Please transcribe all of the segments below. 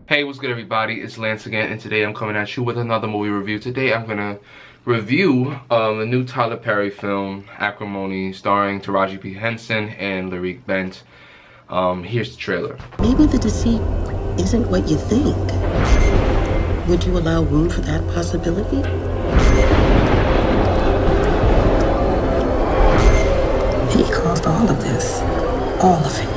Hey, what's good everybody? It's Lance again, and today I'm coming at you with another movie review. Today I'm gonna review the new Tyler Perry film, Acrimony, starring Taraji P. Henson and Lyrique Bent. Here's the trailer. Maybe the deceit isn't what you think. Would you allow room for that possibility? He caused all of this. All of it.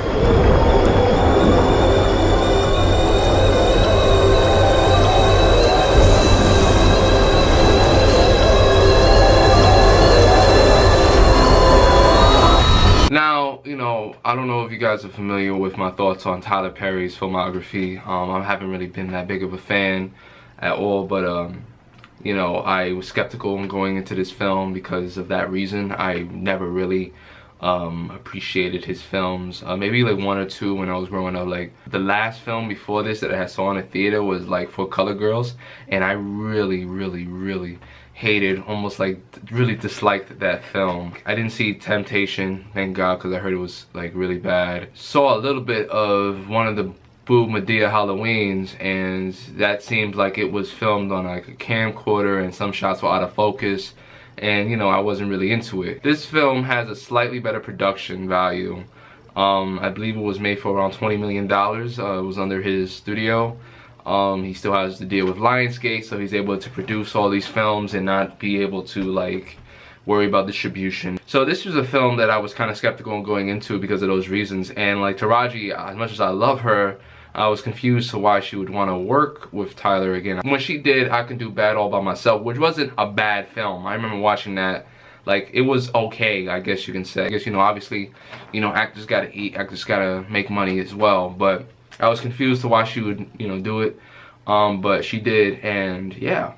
Now, I don't know if you guys are familiar with my thoughts on Tyler Perry's filmography. I haven't really been that big of a fan at all, but I was skeptical in going into this film because of that reason. I never really appreciated his films. Maybe like one or two when I was growing up. Like the last film before this that I saw in a theater was like For Color Girls, and I really hated, almost like really disliked that film. I didn't see Temptation, thank God, because I heard it was like really bad. Saw a little bit of one of the Boo Madea Halloweens, and that seemed like it was filmed on like a camcorder and some shots were out of focus, and I wasn't really into it. This film has a slightly better production value. I believe it was made for around $20 million. It was under his studio. He still has to deal with Lionsgate, so he's able to produce all these films and not be able to like worry about distribution. So this was a film that I was kind of skeptical on going into because of those reasons. And like Taraji, as much as I love her, I was confused to why she would want to work with Tyler again. When she did I Can Do Bad All By Myself, which wasn't a bad film. I remember watching that. Like, it was okay, I guess you can say. I guess, obviously, actors gotta eat, actors gotta make money as well. But I was confused to why she would, do it. But she did, and yeah.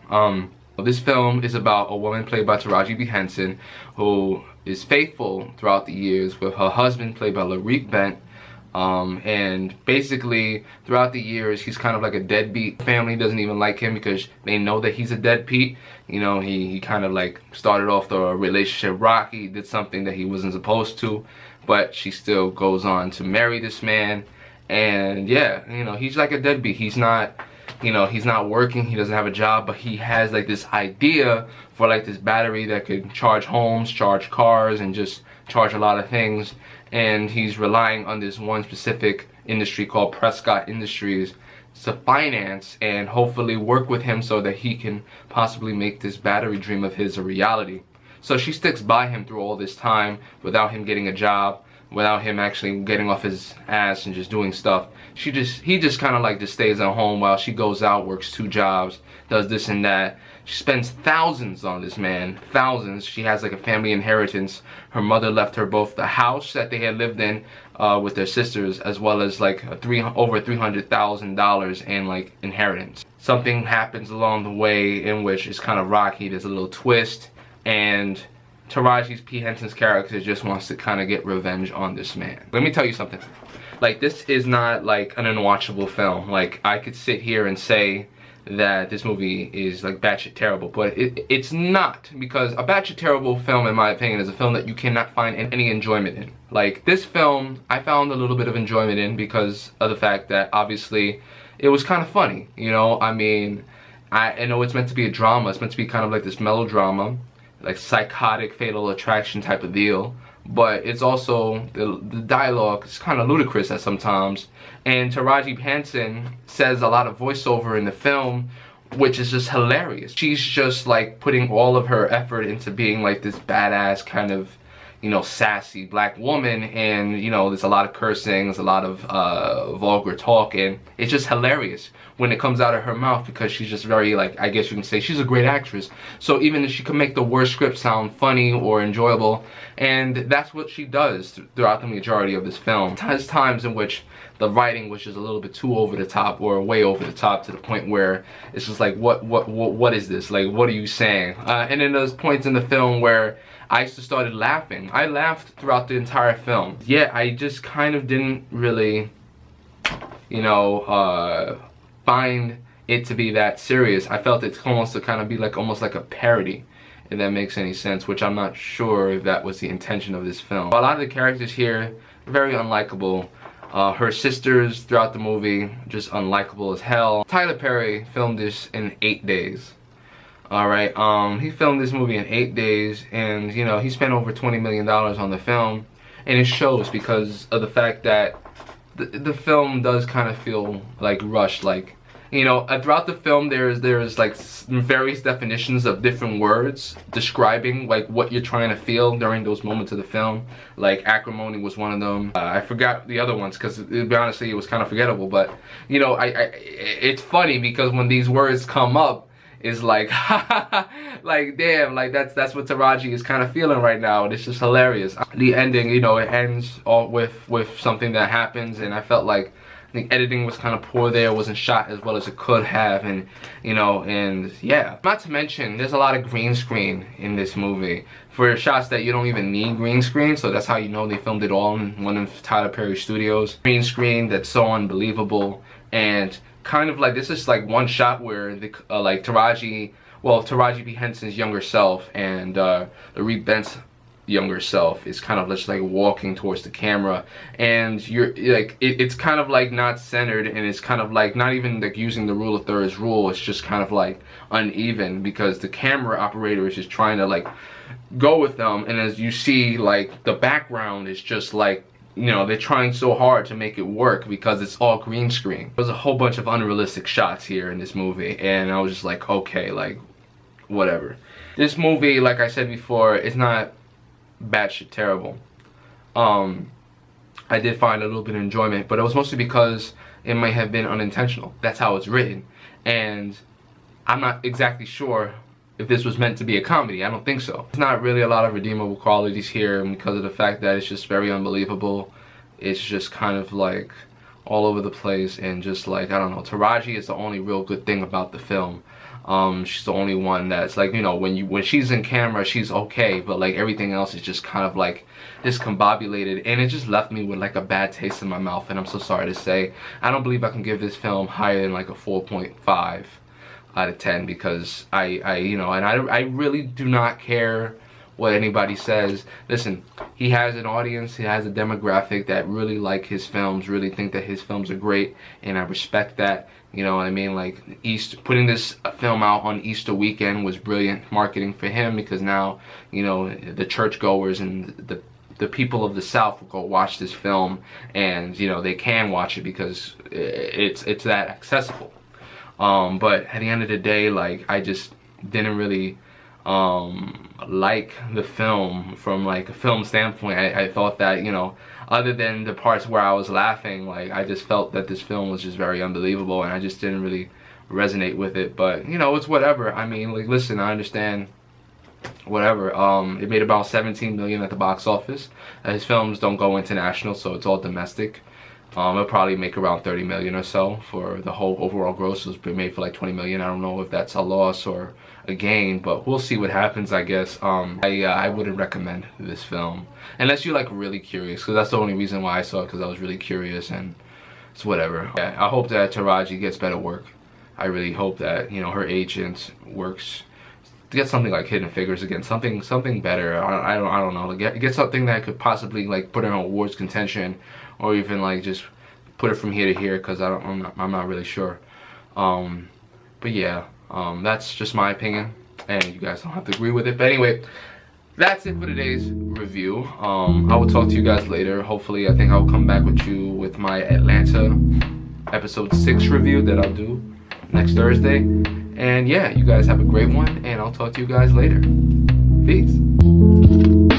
This film is about a woman played by Taraji P. Henson who is faithful throughout the years with her husband played by Lyrique Bent. And basically throughout the years he's kind of like a deadbeat. Family doesn't even like him because they know that he's a deadbeat. He kind of like started off the relationship rocky, did something that he wasn't supposed to, but she still goes on to marry this man. And yeah, he's like a deadbeat. He's not he's not working, he doesn't have a job, but he has like this idea for like this battery that could charge homes, charge cars, and just charge a lot of things. And he's relying on this one specific industry called Prescott Industries to finance and hopefully work with him so that he can possibly make this battery dream of his a reality. So she sticks by him through all this time without him getting a job, without him actually getting off his ass and just doing stuff. He just kind of like just stays at home while she goes out, works 2 jobs, does this and that. She spends thousands on this man, thousands. She has like a family inheritance. Her mother left her both the house that they had lived in with their sisters, as well as like over $300,000 in like inheritance. Something happens along the way in which it's kind of rocky. There's a little twist, and Taraji P. Henson's character just wants to kind of get revenge on this man. Let me tell you something. Like, this is not like an unwatchable film. Like, I could sit here and say that this movie is like batshit terrible, but it's not, because a batshit terrible film, in my opinion, is a film that you cannot find any enjoyment in. Like, this film, I found a little bit of enjoyment in because of the fact that obviously it was kind of funny. I mean, I know it's meant to be a drama. It's meant to be kind of like this melodrama, like psychotic Fatal Attraction type of deal, but it's also the dialogue is kind of ludicrous at sometimes. And Taraji P. Henson says a lot of voiceover in the film, which is just hilarious. She's just like putting all of her effort into being like this badass kind of sassy black woman, and there's a lot of cursing, there's a lot of vulgar talk, and it's just hilarious when it comes out of her mouth because she's just very, like, I guess you can say she's a great actress. So even if she can make the worst script sound funny or enjoyable, and that's what she does throughout the majority of this film. There's times in which the writing was just a little bit too over the top, or way over the top, to the point where it's just like, what is this? Like, what are you saying? And then there's points in the film where I just started laughing. I laughed throughout the entire film. Yeah, I just kind of didn't really, find it to be that serious. I felt it's almost to kind of be like almost like a parody, if that makes any sense, which I'm not sure if that was the intention of this film. A lot of the characters here, very unlikable. Her sisters throughout the movie, just unlikable as hell. Tyler Perry filmed this in 8 days. Alright, he filmed this movie in 8 days, and you know, he spent over $20 million on the film, and it shows because of the fact that the film does kind of feel like rushed. Like, you know, throughout the film there's like various definitions of different words describing like what you're trying to feel during those moments of the film. Like acrimony was one of them. I forgot the other ones because, to be honest, it was kind of forgettable. But you know, it's funny because when these words come up, it's like like damn, like that's what Taraji is kind of feeling right now, and it's just hilarious. The ending, you know, it ends all with something that happens, and I felt like the editing was kind of poor there. It wasn't shot as well as it could have, and you know, and yeah. Not to mention, there's a lot of green screen in this movie for shots that you don't even need green screen, so that's how you know they filmed it all in one of Tyler Perry's studios. Green screen that's so unbelievable, and kind of like this is like one shot where the like Taraji B. Henson's younger self and Reed Bent's younger self is kind of just like walking towards the camera, and you're like it's kind of like not centered, and it's kind of like not even like using the rule of thirds rule. It's just kind of like uneven because the camera operator is just trying to like go with them, and as you see, like the background is just like, you know, they're trying so hard to make it work because it's all green screen. There's a whole bunch of unrealistic shots here in this movie, and I was just like, okay, like whatever. This movie, like I said before, is not batshit terrible. I did find a little bit of enjoyment, but it was mostly because it might have been unintentional. That's how it's written, and I'm not exactly sure if this was meant to be a comedy. I don't think so. There's not really a lot of redeemable qualities here because of the fact that it's just very unbelievable. It's just kind of like all over the place, and just like, I don't know, Taraji is the only real good thing about the film. She's the only one that's like, you know, when she's in camera, she's okay, but like everything else is just kind of like discombobulated, and it just left me with like a bad taste in my mouth, and I'm so sorry to say. I don't believe I can give this film higher than like a 4.5 out of 10 because you know, and I really do not care what anybody says. Listen, he has an audience, he has a demographic that really like his films, really think that his films are great, and I respect that. You know what I mean? Like, putting this film out on Easter weekend was brilliant marketing for him, because now, you know, the churchgoers and the people of the South will go watch this film, and you know, they can watch it because it's that accessible. But at the end of the day, like, I just didn't really like the film from like a film standpoint. I thought that, you know, other than the parts where I was laughing, like, I just felt that this film was just very unbelievable, and I just didn't really resonate with it. But you know, it's whatever. I mean, like, listen, I understand, whatever. It made about 17 million at the box office. His films don't go international, so it's all domestic. It'll probably make around 30 million or so for the whole overall gross. It was made for like 20 million. I don't know if that's a loss or a gain, but we'll see what happens, I guess. I wouldn't recommend this film unless you're like really curious, because that's the only reason why I saw it, because I was really curious, and it's whatever. Yeah, I hope that Taraji gets better work. I really hope that, you know, her agent works to get something like Hidden Figures again, something better. I don't know, get something that could possibly like put her in awards contention, or even like just put it from here to here, because I'm not really sure. But yeah, that's just my opinion, and you guys don't have to agree with it. But anyway, that's it for today's review. I will talk to you guys later. Hopefully, I think I'll come back with you with my Atlanta episode 6 review that I'll do next Thursday. And yeah, you guys have a great one, and I'll talk to you guys later. Peace.